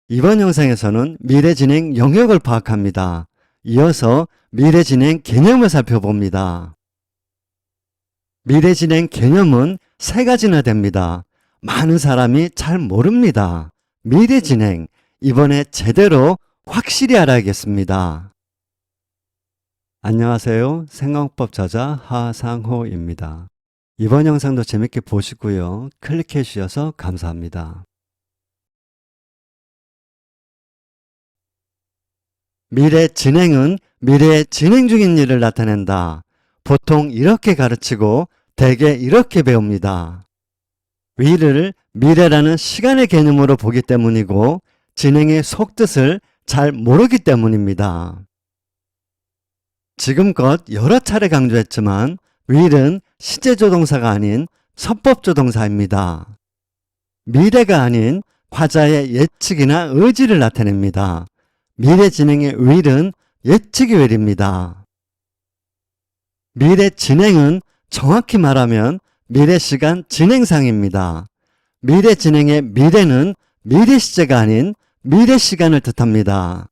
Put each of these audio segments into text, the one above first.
이번 영상에서는 미래 진행 영역을 파악합니다. 이어서 미래 진행 개념을 살펴봅니다. 미래 진행 개념은 세 가지나 됩니다. 많은 사람이 잘 모릅니다. 미래 진행, 이번에 제대로 확실히 알아야겠습니다. 안녕하세요. 생각법 저자 하상호입니다. 이번 영상도 재밌게 보시고요. 클릭해 주셔서 감사합니다. 미래 진행은 미래에 진행 중인 일을 나타낸다. 보통 이렇게 가르치고 대개 이렇게 배웁니다. will을 미래라는 시간의 개념으로 보기 때문이고 진행의 속뜻을 잘 모르기 때문입니다. 지금껏 여러 차례 강조했지만 will은 시제조동사가 아닌 선법조동사입니다. 미래가 아닌 과자의 예측이나 의지를 나타냅니다. 미래 진행의 will은 예측의 will입니다. 미래 진행은 정확히 말하면 미래 시간 진행상입니다. 미래 진행의 미래는 미래 시제가 아닌 미래 시간을 뜻합니다.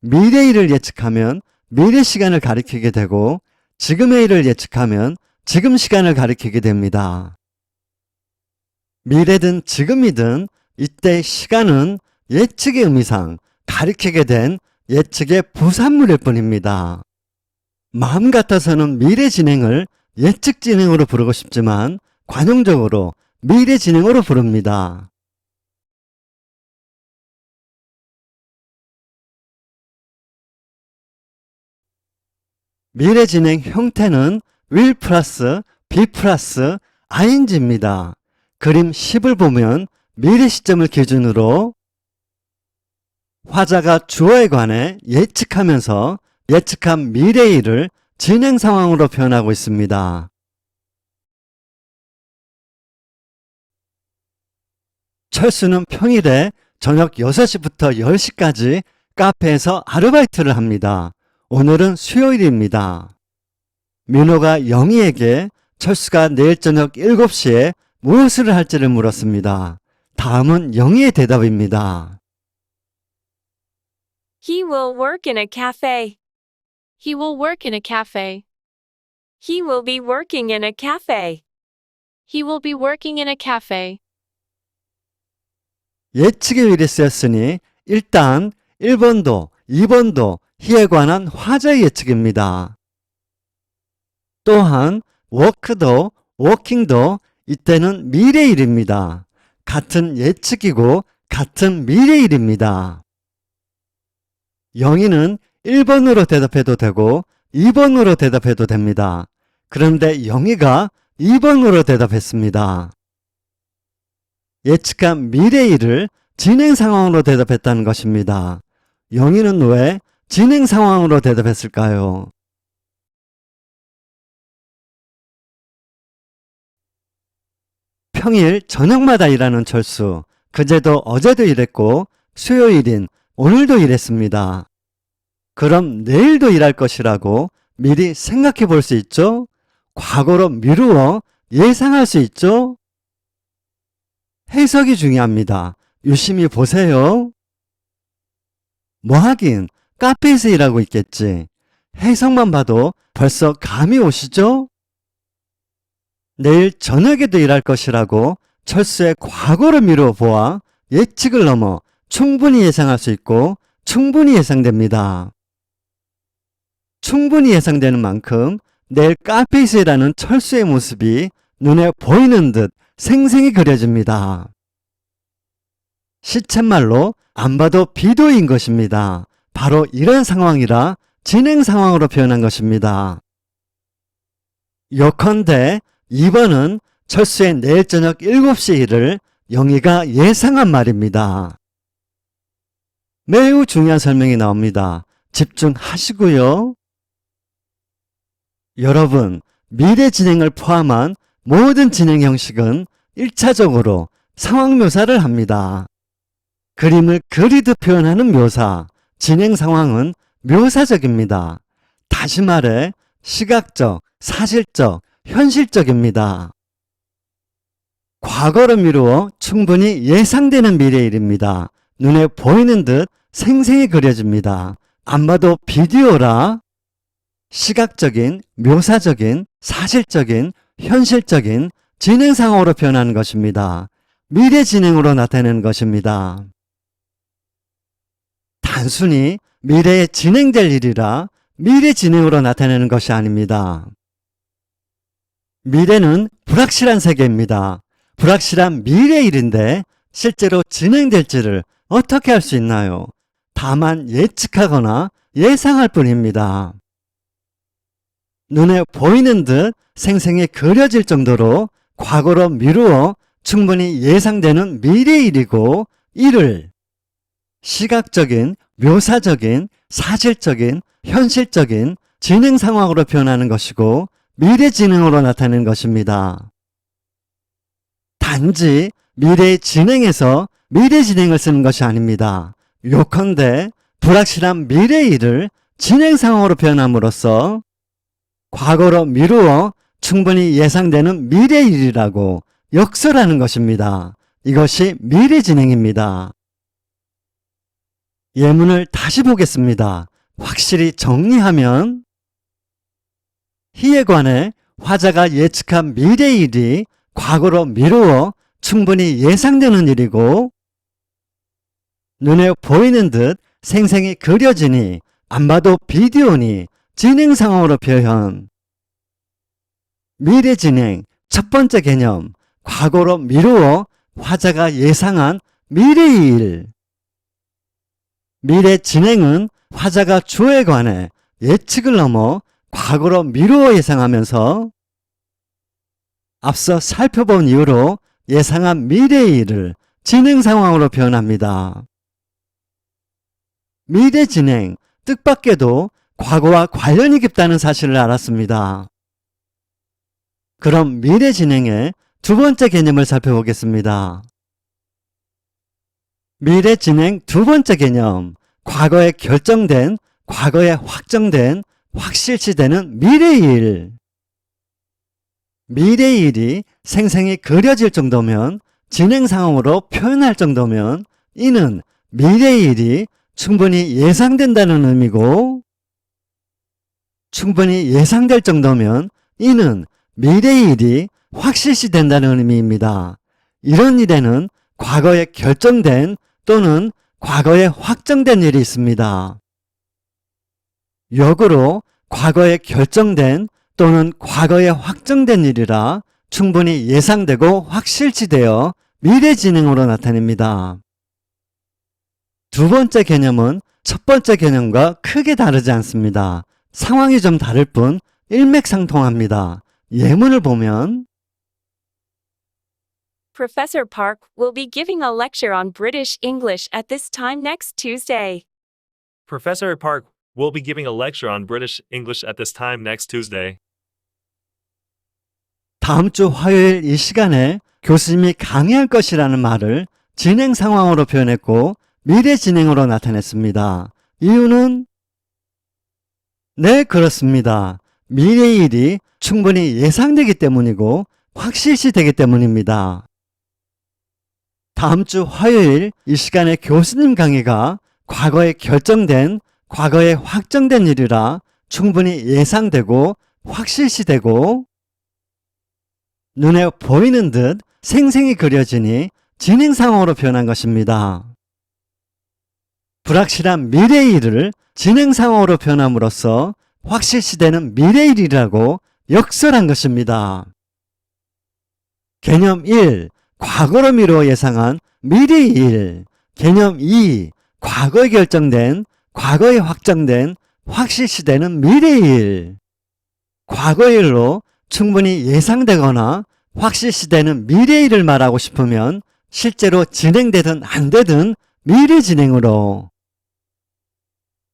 미래 일을 예측하면 미래 시간을 가리키게 되고 지금의 일을 예측하면 지금 시간을 가리키게 됩니다. 미래든 지금이든 이때 시간은 예측의 의미상 가리키게 된 예측의 부산물일 뿐입니다. 마음 같아서는 미래 진행을 예측 진행으로 부르고 싶지만 관용적으로 미래 진행으로 부릅니다. 미래 진행 형태는 will 플러스 be 플러스 ing입니다. 그림 10을 보면 미래 시점을 기준으로 화자가 주어에 관해 예측하면서 예측한 미래의 일을 진행 상황으로 표현하고 있습니다. 철수는 평일에 저녁 6시부터 10시까지 카페에서 아르바이트를 합니다. 오늘은 수요일입니다. 민호가 영희에게 철수가 내일 저녁 7시에 무엇을 할지를 물었습니다. 다음은 영희의 대답입니다. He will work in a cafe. He will work in a cafe. He will be working in a cafe. He will be working in a cafe. 예측의 will이 쓰였으니 일단 1번도 2번도 he에 관한 화자의 예측입니다. 또한 work도 working도 이때는 미래일입니다. 같은 예측이고 같은 미래일입니다. 영희는 1번으로 대답해도 되고 2번으로 대답해도 됩니다. 그런데 영희가 2번으로 대답했습니다. 예측한 미래일을 진행 상황으로 대답했다는 것입니다. 영희는 왜 진행 상황으로 대답했을까요? 평일 저녁마다 일하는 철수, 그제도 어제도 일했고 수요일인 오늘도 일했습니다. 그럼 내일도 일할 것이라고 미리 생각해 볼 수 있죠? 과거로 미루어 예상할 수 있죠? 해석이 중요합니다. 유심히 보세요. 뭐 하긴 카페에서 일하고 있겠지. 해석만 봐도 벌써 감이 오시죠? 내일 저녁에도 일할 것이라고 철수의 과거를 미루어 보아 예측을 넘어 충분히 예상할 수 있고 충분히 예상됩니다. 충분히 예상되는 만큼 내일 카페에서 일하는 철수의 모습이 눈에 보이는 듯 생생히 그려집니다. 시쳇말로 안 봐도 비도인 것입니다. 바로 이런 상황이라 진행 상황으로 표현한 것입니다. 요컨대 2번은 철수의 내일 저녁 7시 일을 영희가 예상한 말입니다. 매우 중요한 설명이 나옵니다. 집중하시고요. 여러분, 미래 진행을 포함한 모든 진행 형식은 1차적으로 상황 묘사를 합니다. 그림을 그리듯 표현하는 묘사, 진행 상황은 묘사적입니다. 다시 말해 시각적, 사실적, 현실적입니다. 과거로 미루어 충분히 예상되는 미래일입니다. 눈에 보이는 듯 생생히 그려집니다. 안 봐도 비디오라. 시각적인, 묘사적인, 사실적인, 현실적인 진행 상황으로 표현하는 것입니다. 미래 진행으로 나타내는 것입니다. 단순히 미래에 진행될 일이라 미래 진행으로 나타내는 것이 아닙니다. 미래는 불확실한 세계입니다. 불확실한 미래 일인데 실제로 진행될지를 어떻게 알 수 있나요? 다만 예측하거나 예상할 뿐입니다. 눈에 보이는 듯 생생히 그려질 정도로 과거로 미루어 충분히 예상되는 미래 일이고, 이를 시각적인, 묘사적인, 사실적인, 현실적인 진행 상황으로 표현하는 것이고 미래 진행으로 나타내는 것입니다. 단지 미래의 진행에서 미래 진행을 쓰는 것이 아닙니다. 요컨대 불확실한 미래 일을 진행 상황으로 표현함으로써 과거로 미루어 충분히 예상되는 미래 일이라고 역설하는 것입니다. 이것이 미래 진행입니다. 예문을 다시 보겠습니다. 확실히 정리하면 희에 관해 화자가 예측한 미래 일이 과거로 미루어 충분히 예상되는 일이고, 눈에 보이는 듯 생생히 그려지니 안 봐도 비디오니 진행 상황으로 표현. 미래 진행 첫 번째 개념, 과거로 미루어 화자가 예상한 미래의 일. 미래 진행은 화자가 주에 관해 예측을 넘어 과거로 미루어 예상하면서 앞서 살펴본 이유로 예상한 미래의 일을 진행 상황으로 표현합니다. 미래 진행, 뜻밖에도 과거와 관련이 깊다는 사실을 알았습니다. 그럼 미래 진행의 두 번째 개념을 살펴보겠습니다. 미래 진행 두 번째 개념, 과거에 결정된, 과거에 확정된, 확실시되는 미래의 일. 미래의 일이 생생히 그려질 정도면, 진행 상황으로 표현할 정도면 이는 미래의 일이 충분히 예상된다는 의미고, 충분히 예상될 정도면 이는 미래의 일이 확실시된다는 의미입니다. 이런 일에는 과거에 결정된 또는 과거에 확정된 일이 있습니다. 역으로 과거에 결정된 또는 과거에 확정된 일이라 충분히 예상되고 확실시되어 미래 진행으로 나타냅니다. 두 번째 개념은 첫 번째 개념과 크게 다르지 않습니다. 상황이 좀 다를 뿐 일맥상통합니다. 예문을 보면 Professor Park will be giving a lecture on British English at this time next Tuesday. Professor Park will be giving a lecture on British English at this time next Tuesday. 다음 주 화요일 이 시간에 교수님이 강의할 것이라는 말을 진행 상황으로 표현했고 미래 진행으로 나타냈습니다. 이유는 네, 그렇습니다. 미래의 일이 충분히 예상되기 때문이고 확실시되기 때문입니다. 다음 주 화요일 이 시간에 교수님 강의가 과거에 결정된, 과거에 확정된 일이라 충분히 예상되고 확실시되고 눈에 보이는 듯 생생히 그려지니 진행 상황으로 표현한 것입니다. 불확실한 미래의 일을 진행 상황으로 표현함으로써 확실시되는 미래의 일이라고 역설한 것입니다. 개념 1. 과거로 미루어 예상한 미래의 일. 개념 2. 과거에 결정된, 과거에 확정된, 확실시되는 미래의 일. 과거의 일로 충분히 예상되거나 확실시되는 미래의 일을 말하고 싶으면 실제로 진행되든 안 되든 미래 진행으로.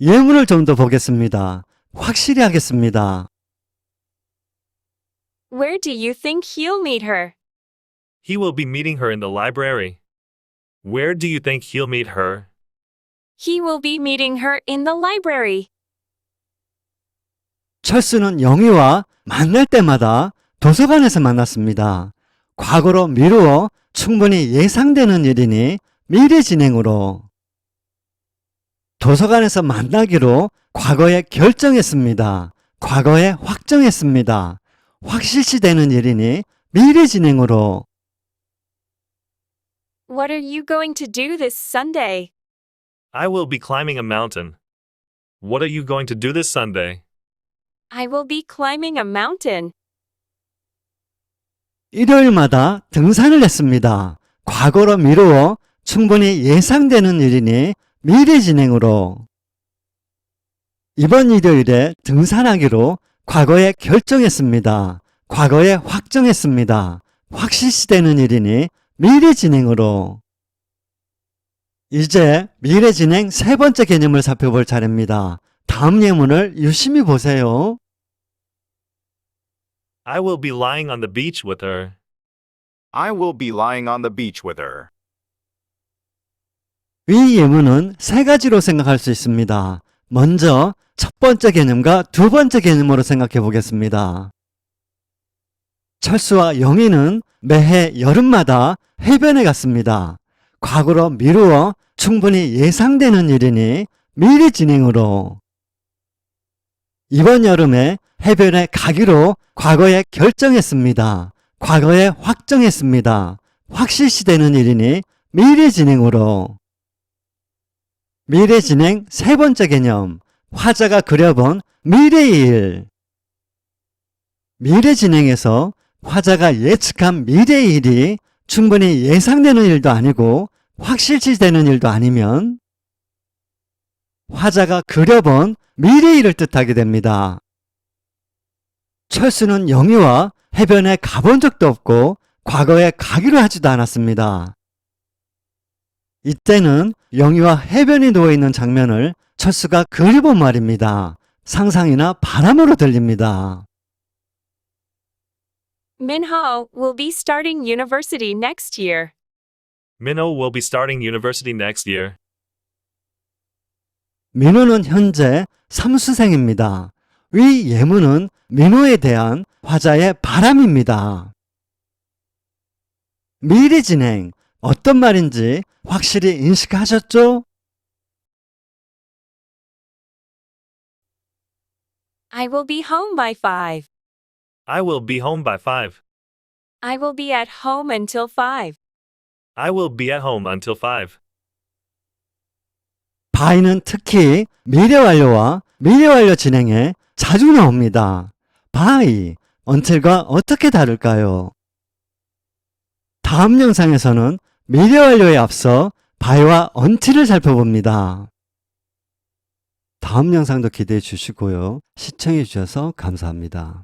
예문을 좀 더 보겠습니다. 확실히 하겠습니다. Where do you think he'll meet her? He will be meeting her in the library. Where do you think he'll meet her? He will be meeting her in the library. 철수는 영희와 만날 때마다 도서관에서 만났습니다. 과거로 미루어 충분히 예상되는 일이니 미래 진행으로. 도서관에서 만나기로 과거에 결정했습니다. 과거에 확정했습니다. 확실시되는 일이니 미래 진행으로. What are you going to do this Sunday? I will be climbing a mountain. What are you going to do this Sunday? I will be climbing a mountain. 일요일마다 등산을 했습니다. 과거로 미루어 충분히 예상되는 일이니 미래 진행으로. 이번 일요일에 등산하기로 과거에 결정했습니다. 과거에 확정했습니다. 확실시되는 일이니 미래 진행으로. 이제 미래 진행 세 번째 개념을 살펴볼 차례입니다. 다음 예문을 유심히 보세요. I will be lying on the beach with her. I will be lying on the beach with her. 위 예문은 세 가지로 생각할 수 있습니다. 먼저 첫 번째 개념과 두 번째 개념으로 생각해 보겠습니다. 철수와 영희는 매해 여름마다 해변에 갔습니다. 과거로 미루어 충분히 예상되는 일이니 미래 진행으로. 이번 여름에 해변에 가기로 과거에 결정했습니다. 과거에 확정했습니다. 확실시되는 일이니 미래 진행으로. 미래 진행 세 번째 개념. 화자가 그려본 미래의 일. 미래 진행에서 화자가 예측한 미래의 일이 충분히 예상되는 일도 아니고 확실시되는 일도 아니면 화자가 그려본 미래의 일을 뜻하게 됩니다. 철수는 영희와 해변에 가본 적도 없고 과거에 가기로 하지도 않았습니다. 이때는 영희와 해변에 누워있는 장면을 철수가 그려본 말입니다. 상상이나 바람으로 들립니다. Minho will be starting university next year. Minho will be starting university next year. 민호는 현재 삼수생입니다. 위 예문은 민호에 대한 화자의 바람입니다. 미래 진행, 어떤 말인지 확실히 인식하셨죠? I will be home by 5. I will be home by 5. I will be at home until 5. I will be at home until 5. by는 특히 미래 완료와 미래 완료 진행에 자주 나옵니다. by, until과 어떻게 다를까요? 다음 영상에서는 미래 완료에 앞서 by와 until을 살펴봅니다. 다음 영상도 기대해 주시고요. 시청해 주셔서 감사합니다.